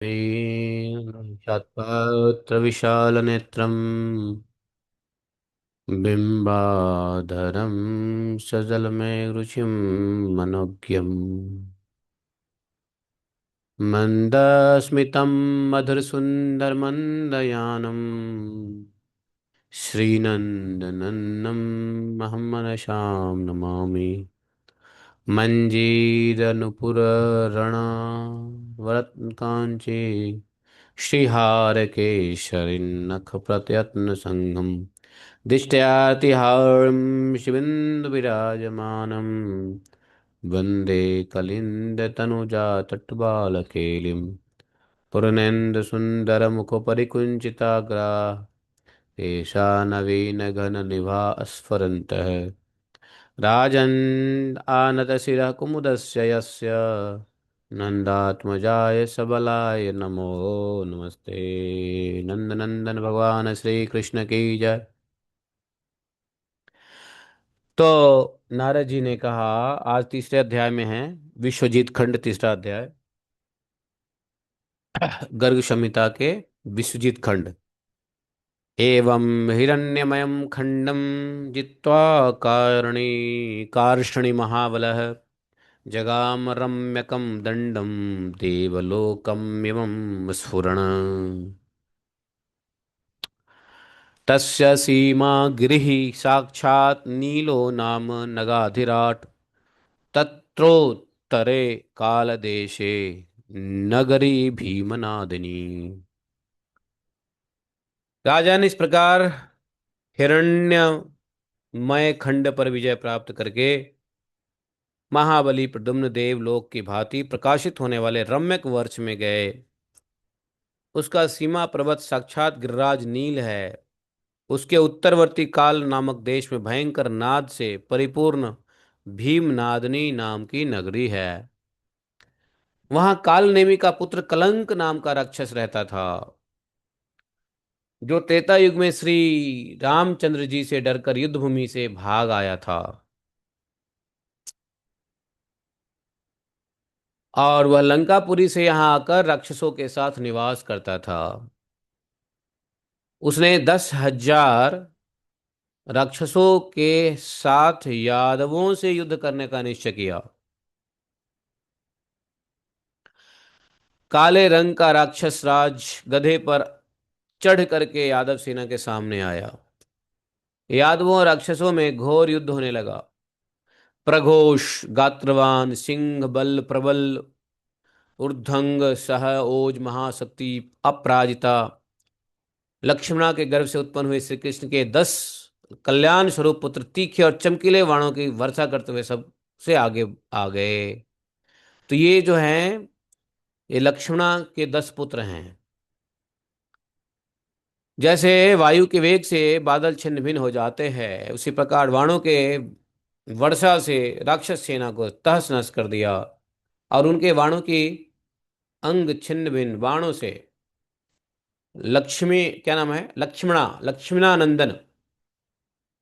शतपत्रविशालनेत्रं बिम्बाधरं सजलमेघरुचिं मनोज्ञं मन्दस्मितं मधुरसुन्दरमन्दयानं श्रीनन्दनन्दनं महमनशां नमामि मञ्जीरनुपुररणवरत्काञ्ची श्रीहारकेशरिन्नखप्रत्यत्नसङ्गं दिष्ट्यातिहारं शिवेन्दुविराजमानं वन्दे कलिन्दतनुजातट्बालकेलिं पूर्णेन्दुसुन्दरमुखपरिकुञ्चिताग्रा एषा नवीनघननिभा स्फुरन्तः राजन् आनतशिरः कुमुदस्य यस्य नन्दात्मजाय सबलाय नमो नमस्ते। नंदनंदन भगवान श्री कृष्ण की जय। तो नारद जी ने कहा, आज तीसरे अध्याय में है, विश्वजीत खंड तीसरा अध्याय, गर्ग संहिता के विश्वजीत खंड। एवं हिरण्यमयं खंडं जित्वा कारणी कार्षणि महाबलः जगाम रम्यकं दंडं देवलोकमिमं स्फुरन्। तस्य सीमा गिरिः साक्षात् नीलो नाम नगाधिराट् तत्रोत्तरे कालदेशे नगरी भीमनादिनी। राजा ने इस प्रकार हिरण्यमय खंड पर विजय प्राप्त करके महाबली प्रद्युम्न देव लोक की भांति प्रकाशित होने वाले रम्यक वर्ष में गए। उसका सीमा पर्वत साक्षात गिरिराज नील है। उसके उत्तरवर्ती काल नामक देश में भयंकर नाद से परिपूर्ण भीमनादनी नाम की नगरी है। वहां काल नेमी का पुत्र कलंक नाम का राक्षस रहता था, जो त्रेता युग में श्री रामचंद्र जी से डरकर युद्ध भूमि से भाग आया था। और वह लंकापुरी से यहाँ आकर राक्षसों के साथ निवास करता था। उसने 10,000 राक्षसों के साथ यादवों से युद्ध करने का निश्चय किया। काले रंग का राक्षस राज गधे पर चढ़ करके यादव सेना के सामने आया। यादवों और राक्षसों में घोर युद्ध होने लगा। प्रघोष गात्रवान सिंह बल प्रबल ऊर्ध्वंग सह ओज महाशक्ति अपराजिता लक्ष्मणा के गर्भ से उत्पन्न हुए श्री कृष्ण के 10 कल्याण स्वरूप पुत्र तीखे और चमकीले बाणों की वर्षा करते हुए सबसे आगे आ गए। तो ये जो हैं, ये लक्ष्मणा के 10 पुत्र हैं। जैसे वायु के वेग से बादल छिन्न भिन्न हो जाते हैं, उसी प्रकार बाणों के वर्षा से राक्षस सेना को तहस नहस कर दिया और उनके बाणों की अंग छिन्न भिन्न बाणों से लक्ष्मी, क्या नाम है, लक्ष्मणानंदन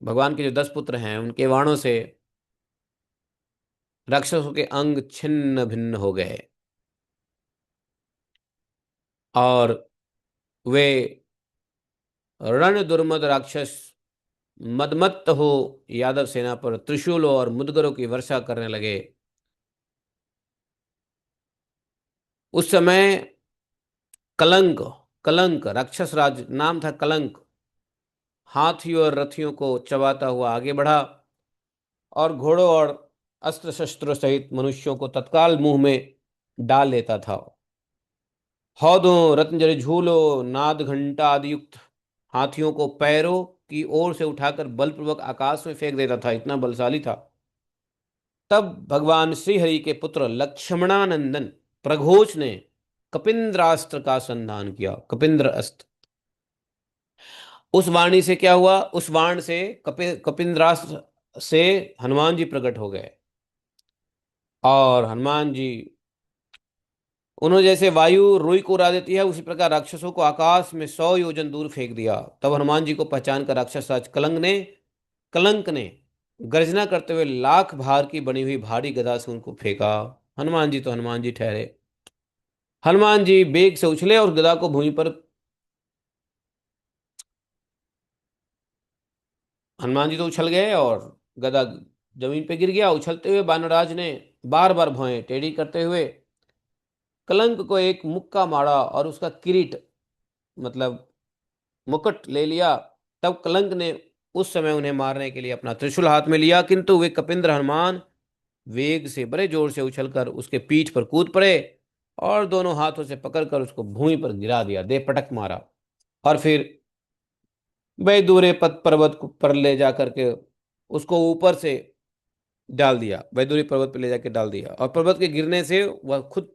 भगवान के जो 10 पुत्र हैं, उनके बाणों से राक्षसों के अंग छिन्न भिन्न हो गए और वे रण दुर्मद राक्षस मदमत्त हो यादव सेना पर त्रिशूलों और मुदगरों की वर्षा करने लगे। उस समय कलंक कलंक राक्षस राज नाम था कलंक, हाथियों और रथियों को चबाता हुआ आगे बढ़ा और घोड़ों और अस्त्र शस्त्रों सहित मनुष्यों को तत्काल मुंह में डाल लेता था। हौदों रत्नजड़ि झूलों नाद घंटा आदि युक्त हाथियों को पैरों की ओर से उठाकर बलपूर्वक आकाश में फेंक देता था, इतना बलशाली था। तब भगवान श्रीहरि के पुत्र लक्ष्मणानंदन प्रघोष ने कपिंद्रास्त्र का संधान किया। कपिंद्र अस्त्र, उस वाणी से क्या हुआ, उस बाण से कपिंद्रास्त्र से हनुमान जी प्रकट हो गए और हनुमान जी, उन्होंने जैसे वायु रुई को उड़ा देती है, उसी प्रकार राक्षसों को आकाश में 100 योजन दूर फेंक दिया। तब हनुमान जी को पहचान कर राक्षस राज कलंक ने गर्जना करते हुए लाख भार की बनी हुई भारी गदा से उनको फेंका। हनुमान जी तो हनुमान जी ठहरे। हनुमान जी बेग से उछले और गदा को भूमि पर, हनुमान जी तो उछल गए और गदा जमीन पे गिर गया। उछलते हुए बानरराज ने बार बार भौहें टेढ़ी करते हुए कलंक को एक मुक्का मारा और उसका किरीट, मतलब मुकुट ले लिया। तब कलंक ने उस समय उन्हें मारने के लिए अपना त्रिशूल हाथ में लिया, किंतु वे कपिंद्र हनुमान वेग से बड़े जोर से उछलकर उसके पीठ पर कूद पड़े और दोनों हाथों से पकड़कर उसको भूमि पर गिरा दिया, दे पटक मारा। और फिर वह दूरे पत पर्वत पर ले जा करके उसको ऊपर से डाल दिया, वैदुरी पर्वत पर ले जाके डाल दिया, और पर्वत के गिरने से वह खुद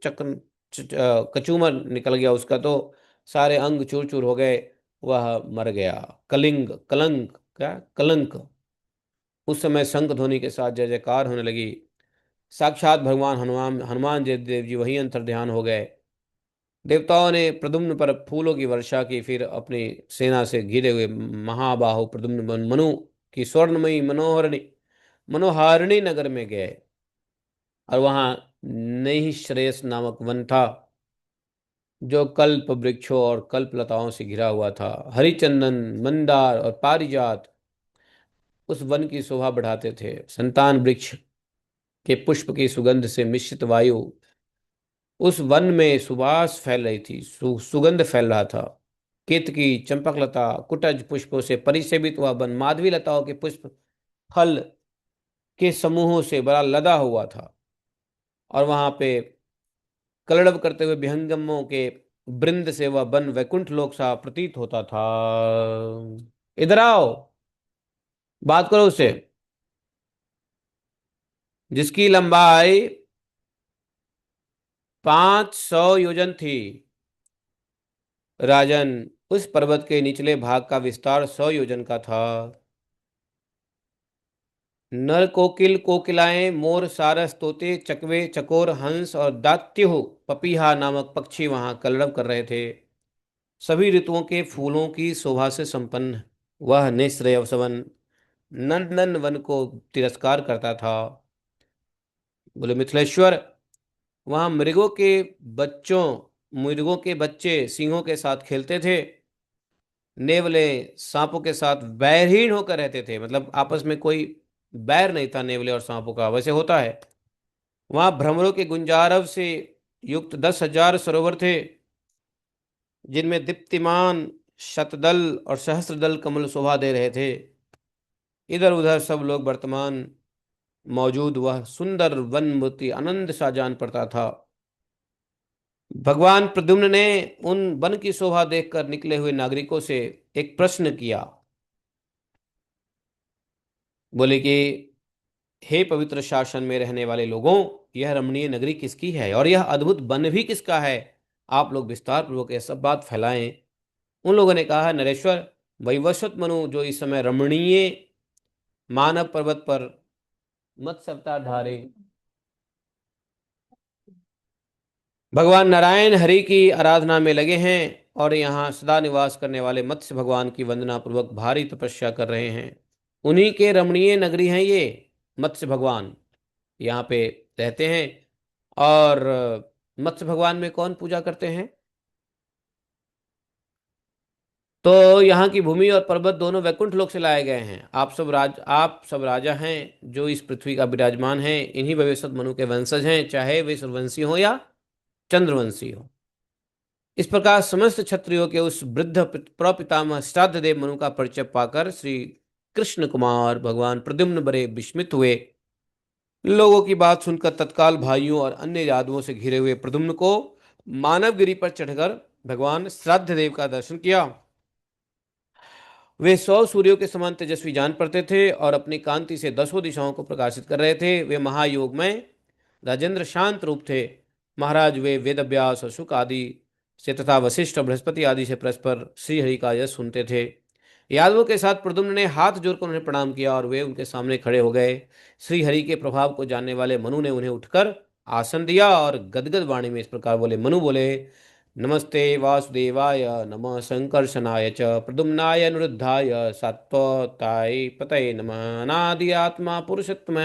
कचूमर निकल गया उसका, तो सारे अंग चूर चूर हो गए, वह मर गया। कलिंग, कलंक, क्या कलंक। उस समय शंख ध्वनि के साथ जय जयकार होने लगी। साक्षात भगवान हनुमान हनुमान जय देव जी वही अंतर ध्यान हो गए। देवताओं ने प्रद्युम्न पर फूलों की वर्षा की, फिर अपनी सेना से घिरे हुए महाबाहु प्रद्युम्न मनु की स्वर्णमयी मनोहारिणी नगर में गए। और वहां नई श्रेयस नामक वन था, जो कल्प वृक्षों और कल्प लताओं से घिरा हुआ था। हरिचंदन, मंदार और पारिजात उस वन की शोभा बढ़ाते थे। संतान वृक्ष के पुष्प की सुगंध से मिश्रित वायु उस वन में सुवास फैल रही थी, सुगंध फैल रहा था। केतकी, चंपकलता, कुटज पुष्पों से परिसेवित हुआ वन माधवी लताओं के पुष्प फल के समूहों से बड़ा लदा हुआ था। और वहां पे कलरव करते हुए विहंगमों के वृंद से वह वन वैकुंठ लोक सा प्रतीत होता था। इधर आओ, बात करो उससे। जिसकी लंबाई 500 योजन थी। राजन, उस पर्वत के निचले भाग का विस्तार 100 योजन का था। नर कोकिल, कोकिलाएं, मोर, सारस, तोते, चकवे, चकोर, हंस और दात्युह पपीहा नामक पक्षी वहां कलरव कर रहे थे। सभी ऋतुओं के फूलों की शोभा से संपन्न वह निश्रेय वन नंदन वन को तिरस्कार करता था। बोले मिथिलेश्वर, वहां मृगों के बच्चे सिंहों के साथ खेलते थे। नेवले सांपों के साथ बैरहीन होकर रहते थे, मतलब आपस में कोई बैर नहीं था नेवले और सांपों का, वैसे होता है। वहां भ्रमरों के गुंजारव से युक्त 10,000 सरोवर थे, जिनमें दीप्तिमान शतदल और सहस्त्रदल कमल शोभा दे रहे थे। इधर उधर सब लोग वर्तमान मौजूद वह सुंदर वन मूर्ति आनंद सा जान पड़ता था। भगवान प्रद्युम्न ने उन वन की शोभा देखकर निकले हुए नागरिकों से एक प्रश्न किया। बोले कि हे पवित्र शासन में रहने वाले लोगों, यह रमणीय नगरी किसकी है और यह अद्भुत वन भी किसका है? आप लोग विस्तार पूर्वक यह सब बात फैलाएं। उन लोगों ने कहा, नरेश्वर, वैवस्वत मनु जो इस समय रमणीय मानव पर्वत पर मत्स्य अवतार धारे भगवान नारायण हरि की आराधना में लगे हैं और यहाँ सदा निवास करने वाले मत्स्य भगवान की वंदना पूर्वक भारी तपस्या कर रहे हैं। उन्हीं के रमणीय नगरी हैं ये। मत्स्य भगवान यहाँ पे रहते हैं। और मत्स्य भगवान में कौन पूजा करते हैं? तो यहाँ की भूमि और पर्वत दोनों वैकुंठ लोक से लाए गए हैं। आप सब राजा हैं जो इस पृथ्वी का विराजमान हैं, इन्हीं भविष्यत मनु के वंशज हैं, चाहे वे सूर्यवंशी हो या चंद्रवंशी हो। इस प्रकार समस्त क्षत्रियों के उस वृद्ध प्रपितामह श्राद्ध देव मनु का परिचय पाकर श्री कृष्ण कुमार भगवान प्रद्युम्न बड़े विस्मित हुए। लोगों की बात सुनकर तत्काल भाइयों और अन्य यादवों से घिरे हुए प्रद्युम्न को मानवगिरी पर चढ़कर भगवान श्राद्ध देव का दर्शन किया। वे 100 सूर्यों के समान तेजस्वी जान पड़ते थे और अपनी कांति से 10 दिशाओं को प्रकाशित कर रहे थे। वे महायोग में राजेंद्र शांत रूप थे। महाराज, वे वेद व्यास और शुक आदि से तथा वशिष्ठ और बृहस्पति आदि से परस्पर श्रीहरि का यश सुनते थे। यादवों के साथ प्रद्युम्न ने हाथ जोड़कर उन्हें प्रणाम किया और वे उनके सामने खड़े हो गए। श्रीहरि के प्रभाव को जानने वाले मनु ने उन्हें उठकर आसन दिया और गदगद वाणी में इस प्रकार बोले। मनु बोले, नमस्ते वासुदेवाय, नमः संकर्षणाय च प्रद्युम्नाय अनिरुद्धाय सात्वताय पतये नमः। अनादि आत्मा पुरुषोत्तम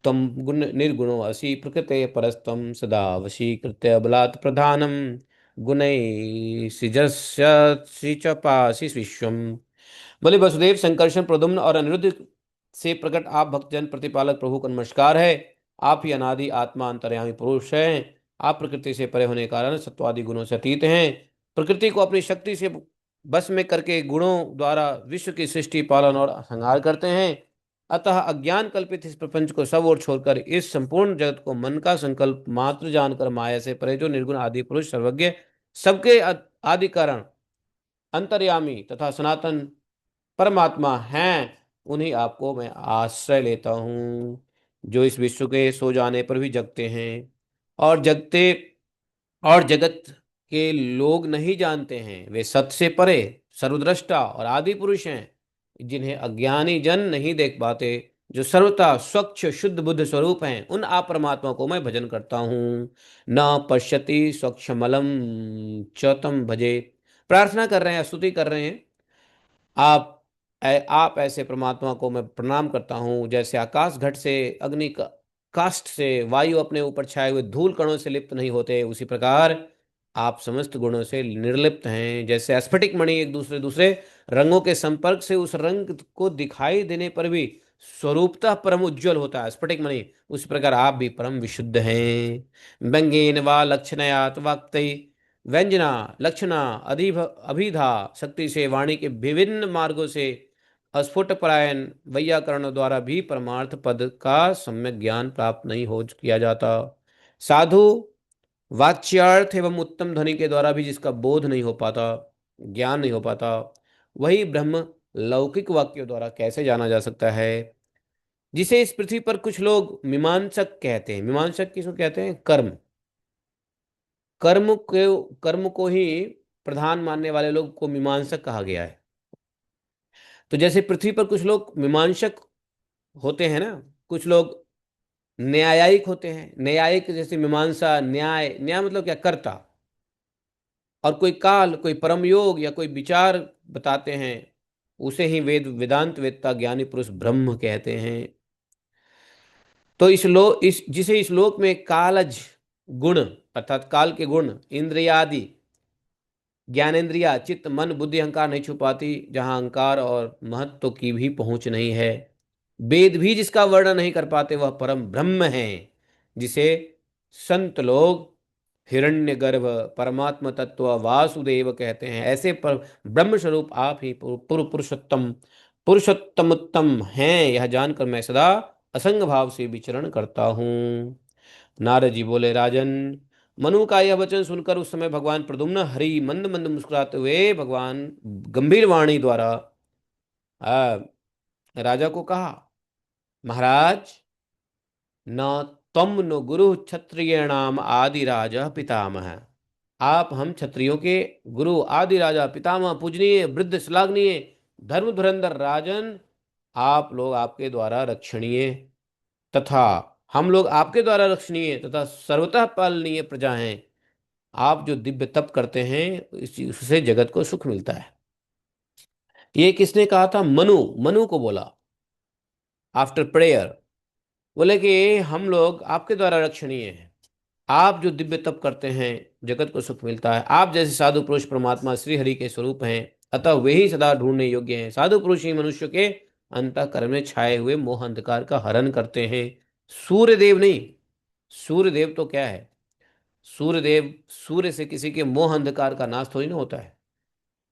तम गुण निर्गुणो असि प्रकृते परस्त्वं सदा वशीकृत्य बलात् प्रधानम गुणैः सृजस्यसि च पासि विश्वम। बोले वसुदेव, संकर्षण, प्रद्युम्न और अनिरुद्ध से प्रकट आप भक्तजन प्रतिपालक प्रभु को नमस्कार है। आप ही अनादि आत्मा अंतर्यामी पुरुष हैं। आप प्रकृति से परे होने के कारण सत्वादि गुणों से अतीत हैं। प्रकृति को अपनी शक्ति से बस में करके गुणों द्वारा विश्व की सृष्टि, पालन और संहार करते हैं। अतः अज्ञान कल्पित इस प्रपंच को सब ओर छोड़कर इस संपूर्ण जगत को मन का संकल्प मात्र जानकर माया से परे जो निर्गुण आदि पुरुष सर्वज्ञ, सबके आदि कारण, अंतर्यामी तथा सनातन परमात्मा हैं, उन्हीं आपको मैं आश्रय लेता हूँ, जो इस विश्व के सो जाने पर भी जगते हैं और जगते और जगत के लोग नहीं जानते हैं। वे सत से परे सर्वद्रष्टा और आदि पुरुष हैं, जिन्हें अज्ञानी जन नहीं देख पाते, जो सर्वथा स्वच्छ शुद्ध बुद्ध स्वरूप हैं। उन आप परमात्मा को मैं भजन करता हूँ। न पश्यति स्वच्छमलम च तम भजे। प्रार्थना कर रहे हैं, स्तुति कर रहे हैं। आप ऐसे परमात्मा को मैं प्रणाम करता हूँ, जैसे आकाश घट से अग्नि का काष्ठ से वायु अपने ऊपर छाए हुए धूल कणों से लिप्त नहीं होते, उसी प्रकार आप समस्त गुणों से निर्लिप्त हैं। जैसे स्फटिक मणि एक दूसरे दूसरे रंगों के संपर्क से उस रंग को दिखाई देने पर भी स्वरूपतः परम उज्ज्वल होता है, स्फटिक मणि, उस प्रकार आप भी परम विशुद्ध हैं। व्यंग्येन वा लक्षणयात वाक्तै व्यंजना लक्षणा अभिधा शक्ति से वाणी के विभिन्न मार्गों से अस्फुट परायण वैयाकरण द्वारा भी परमार्थ पद का सम्यक ज्ञान प्राप्त नहीं हो किया जाता। साधु वाच्यार्थ एवं उत्तम ध्वनि के द्वारा भी जिसका बोध नहीं हो पाता, ज्ञान नहीं हो पाता, वही ब्रह्म लौकिक वाक्यों द्वारा कैसे जाना जा सकता है। जिसे इस पृथ्वी पर कुछ लोग मीमांसक कहते हैं। मीमांसक किसको कहते हैं? कर्म को ही प्रधान मानने वाले लोग को मीमांसक कहा गया है। तो जैसे पृथ्वी पर कुछ लोग मीमांसक होते हैं ना, कुछ लोग न्यायिक होते हैं। न्यायिक जैसे मीमांसा, न्याय, न्याय मतलब क्या? कर्ता। और कोई काल, कोई परम योग या कोई विचार बताते हैं, उसे ही वेदांत वेत्ता ज्ञानी पुरुष ब्रह्म कहते हैं। तो इस जिसे इस लोक में कालज गुण अर्थात काल के गुण, इंद्रियादि, ज्ञानेन्द्रिया, चित्त, मन, बुद्धि, अहंकार नहीं छुपाती, जहां अहंकार और महत्व की भी पहुंच नहीं है, वेद भी जिसका वर्णन नहीं कर पाते, वह परम ब्रह्म है, जिसे संत लोग हिरण्यगर्भ परमात्म तत्व वासुदेव कहते हैं। ऐसे पर ब्रह्म स्वरूप आप ही पुरुषोत्तम उत्तम हैं, यह जानकर मैं सदा असंग भाव से विचरण करता हूँ। नारद जी बोले, राजन, मनु का यह वचन सुनकर उस समय भगवान प्रद्युम्न हरि मंद मंद मुस्कुराते हुए भगवान गंभीर वाणी द्वारा राजा को कहा, महाराज, न तम न गुरु क्षत्रियणाम आदि राजा पितामह। आप हम क्षत्रियों के गुरु, आदि राजा, पितामह, पूजनीय, वृद्ध, श्लाघनीय, धर्म धुरंधर राजन, आप लोग आपके द्वारा रक्षणीय तथा हम लोग आपके द्वारा रक्षणीय तथा सर्वतः पालनीय प्रजा हैं। आप जो दिव्य तप करते हैं, उससे जगत को सुख मिलता है। ये किसने कहा था? मनु। मनु को बोला आफ्टर प्रेयर। बोले कि हम लोग आपके द्वारा रक्षणीय हैं। आप जो दिव्य तप करते हैं, जगत को सुख मिलता है। आप जैसे साधु पुरुष परमात्मा श्री हरि के स्वरूप हैं, अतः वे ही सदा ढूंढने योग्य हैं। साधु पुरुष ही मनुष्य के अंतःकरण में छाए हुए मोह अंधकार का हरण करते हैं, सूर्यदेव नहीं। सूर्यदेव तो क्या है? सूर्यदेव, सूर्य से किसी के मोह अंधकार का नाश थोड़ी ना होता है।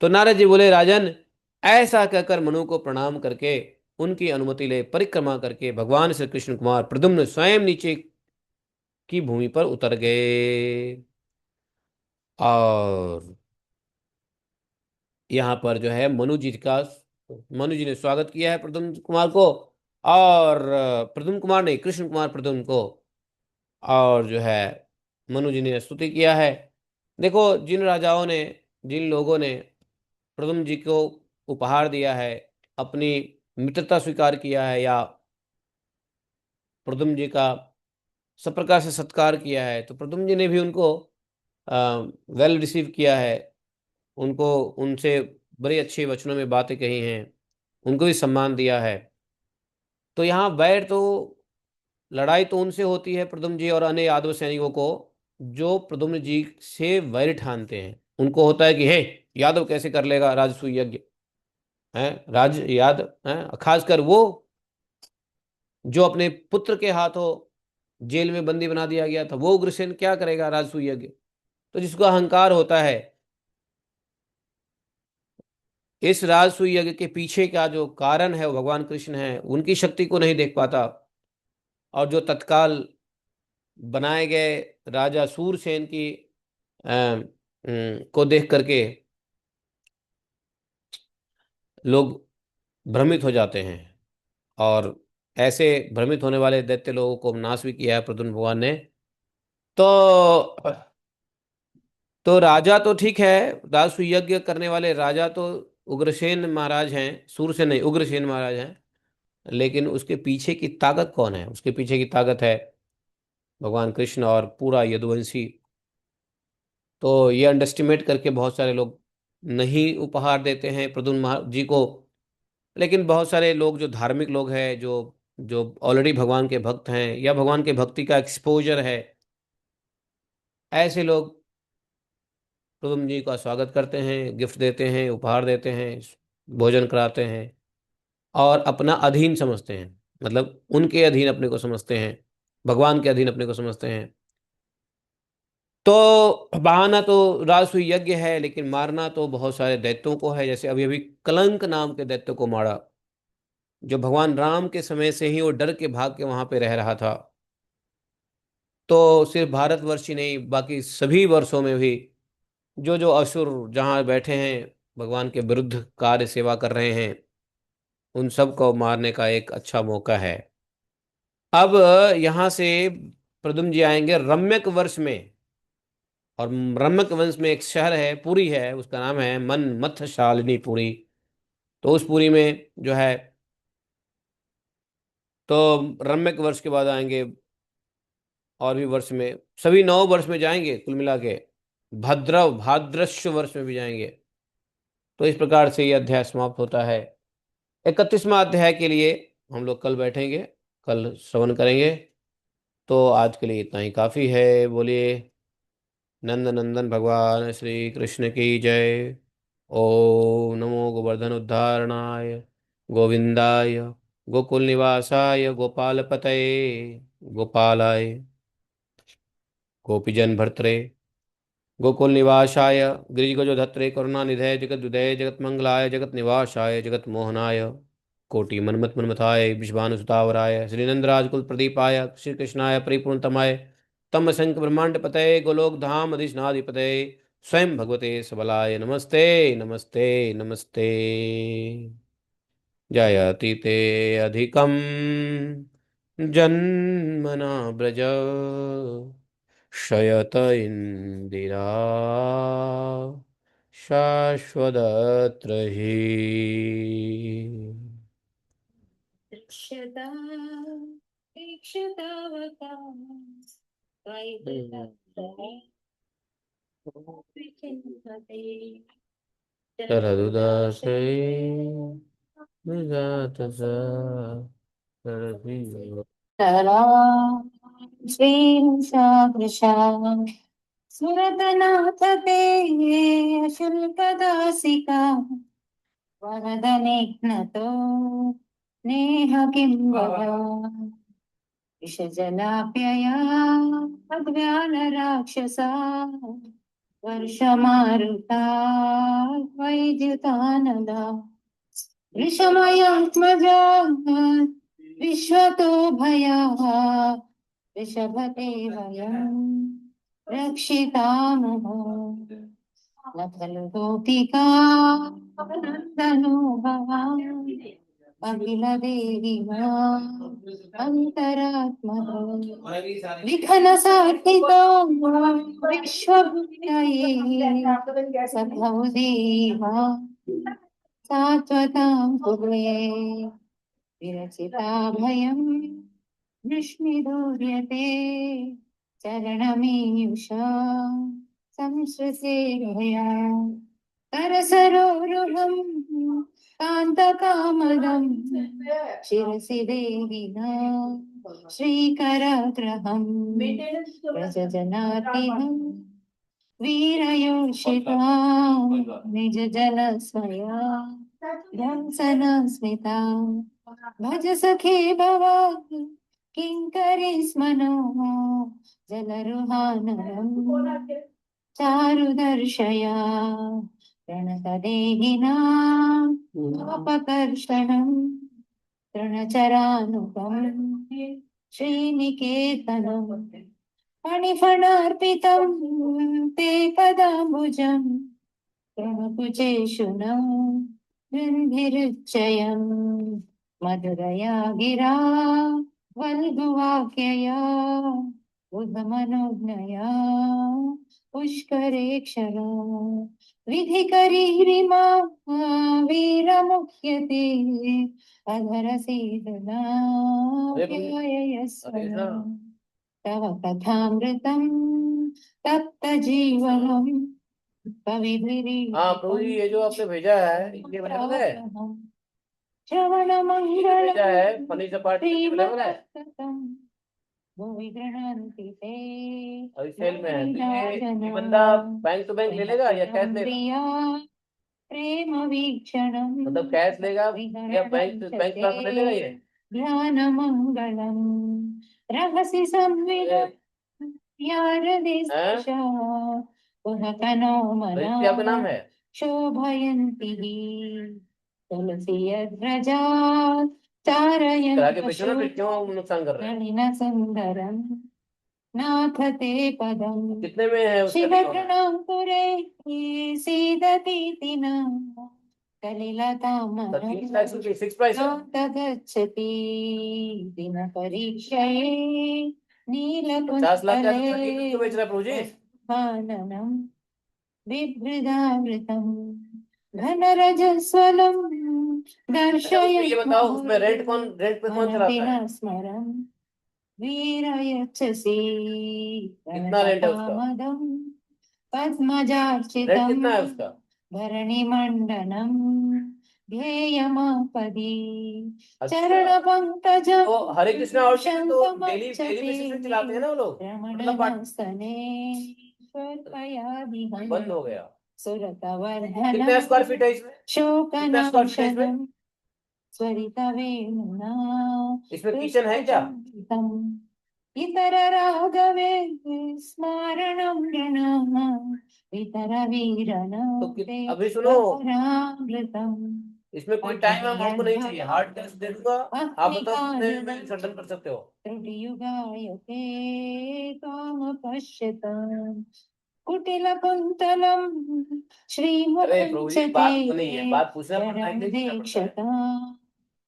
तो नारद जी बोले, राजन, ऐसा कहकर मनु को प्रणाम करके उनकी अनुमति ले परिक्रमा करके भगवान श्री कृष्ण कुमार प्रद्युम्न स्वयं नीचे की भूमि पर उतर गए। और यहाँ पर जो है मनु जी ने स्वागत किया है प्रद्युम्न कुमार को, और प्रद्युम्न कुमार ने कृष्ण कुमार प्रद्युम्न को, और जो है मनु जी ने स्तुति किया है। देखो, जिन राजाओं ने, जिन लोगों ने प्रद्युम्न जी को उपहार दिया है, अपनी मित्रता स्वीकार किया है, या प्रद्युम्न जी का सब प्रकार से सत्कार किया है, तो प्रद्युम्न जी ने भी उनको वेल रिसीव किया है। उनको उनसे बड़े अच्छे वचनों में बातें कही हैं, उनको भी सम्मान दिया है। तो यहाँ बैर तो लड़ाई तो उनसे होती है प्रद्युम्न जी और अन्य यादव सैनिकों को जो प्रद्युम्न जी से वैर ठानते हैं। उनको होता है कि हे, यादव कैसे कर लेगा राजसूय यज्ञ, है राज याद है, खासकर वो जो अपने पुत्र के हाथों जेल में बंदी बना दिया गया था, वो उग्रसेन क्या करेगा राजसूय यज्ञ। तो जिसको अहंकार होता है, इस राजसूय यज्ञ के पीछे का जो कारण है वो भगवान कृष्ण है, उनकी शक्ति को नहीं देख पाता। और जो तत्काल बनाए गए राजा सूरसेन की को देख करके लोग भ्रमित हो जाते हैं। और ऐसे भ्रमित होने वाले दैत्य लोगों को नाश भी किया है प्रद्युम्न भगवान ने। तो राजा तो ठीक है, राजसूय यज्ञ करने वाले राजा तो उग्रसेन महाराज हैं, सूरसेन नहीं उग्रसेन महाराज हैं। लेकिन उसके पीछे की ताकत कौन है? उसके पीछे की ताकत है भगवान कृष्ण और पूरा यदुवंशी। तो ये अंडरस्टिमेट करके बहुत सारे लोग नहीं उपहार देते हैं प्रद्युम्न जी को। लेकिन बहुत सारे लोग जो धार्मिक लोग हैं, जो जो ऑलरेडी भगवान के भक्त हैं या भगवान के भक्ति का एक्सपोजर है, ऐसे लोग प्रद्युम्न जी का स्वागत करते हैं, गिफ्ट देते हैं, उपहार देते हैं, भोजन कराते हैं और अपना अधीन समझते हैं। मतलब उनके अधीन अपने को समझते हैं, भगवान के अधीन अपने को समझते हैं। तो बहाना तो राजसूय यज्ञ है, लेकिन मारना तो बहुत सारे दैत्यों को है। जैसे अभी अभी कलंक नाम के दैत्य को मारा, जो भगवान राम के समय से ही वो डर के भाग के वहां पे रह रहा था। तो सिर्फ भारतवर्ष ही नहीं, बाकी सभी वर्षों में भी जो जो असुर जहाँ बैठे हैं, भगवान के विरुद्ध कार्य सेवा कर रहे हैं, उन सब को मारने का एक अच्छा मौका है। अब यहाँ से प्रद्युम्न जी आएंगे रम्यक वर्ष में। और रम्यक वंश में एक शहर है, पुरी है, उसका नाम है मनमथशालिनी पुरी। तो उस पुरी में जो है, तो रम्यक वर्ष के बाद आएंगे और भी वर्ष में, सभी 9 वर्ष में जाएंगे कुल मिला के। भद्रव भाद्रश्य वर्ष में भी जाएंगे। तो इस प्रकार से ये अध्याय समाप्त होता है। 31वां अध्याय के लिए हम लोग कल बैठेंगे, कल श्रवण करेंगे। तो आज के लिए इतना ही काफ़ी है। बोलिए नंद नंदन भगवान श्री कृष्ण की जय। ओम नमो गोवर्धन उद्धारणाय गोविंदाय गोकुल निवासाय गोपाल पतये गोपालाय गोपीजन भर्तरे गोकुल निवासाय गिरिजगजोधत्रे करुणानिधे जगत विदय जगत मंगलाय जगत निवासाय जगत मोहनाय कोटि मनमत मनमथाय विश्वानुसुतावराय श्रीनंदराजकुल प्रदीपाय श्री कृष्णाय परिपूर्णतमाय तम असंख्य ब्रह्मांड पतये गोलोक धाम अधिष्णाधिपतये स्वयं भगवते सबलाय नमस्ते नमस्ते नमस्ते। जयति ते अधिकं जन्मना व्रज शयत इंदिरा शाश्वतत्र हि। दृश्यता दीक्षितावता वैदिकत्वरे विचिन्तते शरदुदासे निजात सा शरदियो। तरा श्रींशादृशा स्मृतनाथ ते अशुल्कदासिका वरदनिघ्नतो नेह किं वद विषजलाप्यया अज्ञानराक्षसा वर्षमारुता वैद्युतानला विषमयात्मजा विश्वतो भयाः वृषभते वयम् रक्षितामः न खलु गोपिका नन्दनो भवान् अखिल देवी अन्तरात्मः विघ्न साधितो विश्वभूतये सखौ देवा सात्वतां कुर्वे विरचिता भयं विस्मिदूर्यते चरणमीयुषा संसृते भया करसरोरुहं कान्तकामदं शिरसि देहिना श्रीकरग्रहं व्रजजनार्तिहं वीरयोषिता निजजनस्मया ध्वंसनस्मिता भज सखे भवानि किङ्करी स्मनो जलरुहानरम् चारुदर्शया प्रणतदेहिना अपकर्षणम् तृणचरानुगम् श्रीनिकेतनम् फणिफणार्पितं ते पदाम्बुजं प्रणकुचेषु न गृन्धिरुच्चयम् मधुरया गिरा वल्गुवाक्यया बुधमनुज्ञया पुष्करेक्षरा विधिकरीरिमा वीरमुह्यते अधरसीदना व्याययस्वना तव कथामृतं तप्तजीवनम् हाँ प्रभु जी, ये जो आपने भेजा है ये अवेलेबल है? श्रवणमंगलम् भेजा है फनी सपाटी अवेलेबल है? भुवि गृह्णन्ति ते अभी सेल में है। तो ये बंदा बैंक टू बैंक ले लेगा या कैश लेगा? प्रेम वीक्षणम् मतलब कैश लेगा या बैंक ट्रांसफर ले लेगा? ये ध्यानमङ्गलम् रहसि संविदम् यारदिशा पुनः कनो मना आपका नाम है? शोभयन्ति तुलसी यद्रजा चारयन्ति क्यों नुकसान कर रहे हैं? नलिनसुन्दरम् नाथ ते पदम् कितने में है उसका? शिवतृणाङ्कुरे सीदतीति न कलिलतामरम् 30 लाख रुपए फिक्स प्राइस है। गच्छति दिनपरीक्षये 50 लाख का नीलकुन्तले क्यों बेच रहा है प्रभु जी? भाननम् बिभ्रदामृतम् घनरजस्वलम् दर्शय ये बताओ उसमें रेंट पे कौन चलाता है? स्मरम् वीरयच्छसि कितना रेंट है उसका? पद्मजार्चितम् रेंट कितना है उसका? भरणिमण्डनम् ध्येयमापदि अच्छा। चरणपङ्कजम् तो हरे कृष्णा और तो डेली बेसिस पे चलाते हैं ना वो लोग? मतलब बंद हो गया। कितने स्क्वायर फीट है इसमें? कितना स्क्वायर फीट है इसमें? स्वरितवेणुना इसमें किचन है क्या? इतर राघवे स्मरणं गृणाम इतर वीरन अभी सुनो, इसमें कोई टाइम हमको नहीं चाहिए, हार्ड कैश दे दूंगा, आप बताओ कितने में सेटल कर सकते हो? त्रुटियुगायते त्वां पश्यताम् कुटिलकुन्तलं श्रीमुखं बात पूछना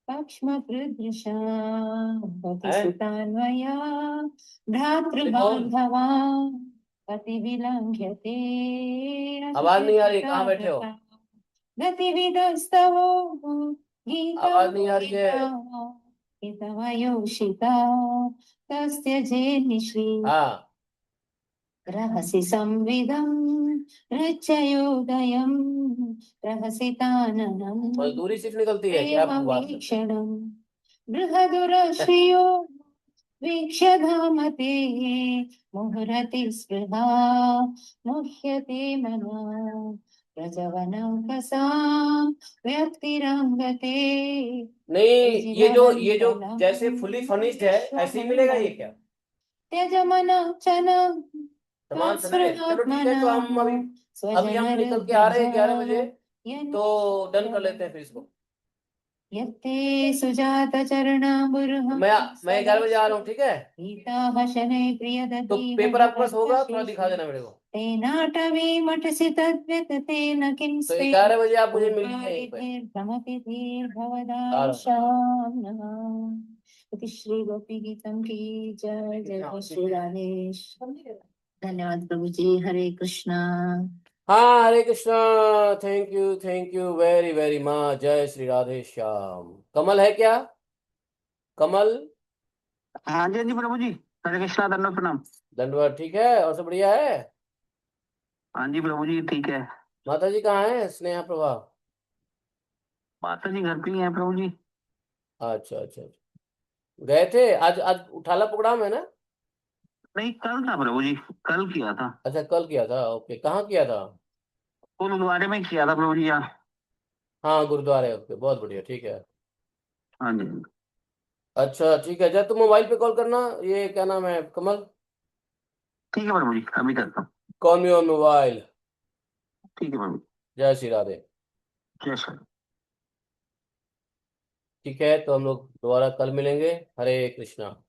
पक्ष्मकृदृशा पतिसुतान्वया भ्रातृबान्धवा पतिविलङ्घ्यते आवाज नहीं आ रही, कहाँ बैठे हो? गतिविधस्तवो आवाज नहीं आ रही है। हितवयोषिता तस्य जेनिश्री हाँ, रहसि संविदं ऋचयोदयं रहसि ताननम् मजदूरी सिर्फ निकलती है क्या? प्रेमवीक्षणम् बृहदुरश्रियो वीक्ष्य धामते मुहुरति स्पृहा मुह्यते मनो प्रजवनौकसां व्यक्तिरङ्गते। नहीं, ये जो जैसे फुली फर्निश्ड है ऐसे ही मिलेगा ये क्या? त्यजमनाचन सामान समेत। चलो ठीक है, तो हम अभी हम निकल के आ रहे हैं 11 बजे, तो डन कर लेते हैं फिर इसको। यत्ते सुजात चरणाम्बुरुहं मैं 11 बजे आ रहा हूँ, ठीक है? गीताहशने प्रियदती तो पेपर आपके पास होगा, थोड़ा दिखा देना मेरे को। तेनाटवी मठसि तद्वित तेन किं तो 11 बजे आप मुझे मिलिए। श्री गोपी गीतम की जय जय श्री राधेश। धन्यवाद प्रभु जी। हरे कृष्णा। हाँ, Hare Krishna. Thank you very very much. जय श्री राधे श्याम। कमल है क्या? कमल? हाँ जी, हाँ जी प्रभु जी। हरे कृष्णा, दंडवत प्रणाम। दंडवत। ठीक है, और सब बढ़िया है? हाँ जी प्रभु जी, ठीक है। माता जी कहाँ है, स्नेहा प्रभा? माता जी घर पे ही है प्रभु जी। अच्छा अच्छा अच्छा। गए थे आज? आज उठाला प्रोग्राम है ना? नहीं, कल था प्रभु जी। कल किया था। अच्छा कल किया था, ओके। कहाँ किया था? गुरुद्वारे में किया था प्रभु जी यार। हाँ गुरुद्वारे, ओके, बहुत बढ़िया, ठीक है। हाँ जी, हाँ जी। अच्छा ठीक है, जब तुम मोबाइल पे कॉल करना, ये क्या नाम है, कमल? ठीक है प्रभु जी, अभी करता हूँ। Call me on mobile. ठीक है प्रभु जी। जय श्री राधे। जय श्री राम। ठीक है, तो हम लोग दोबारा कल मिलेंगे। हरे कृष्णा।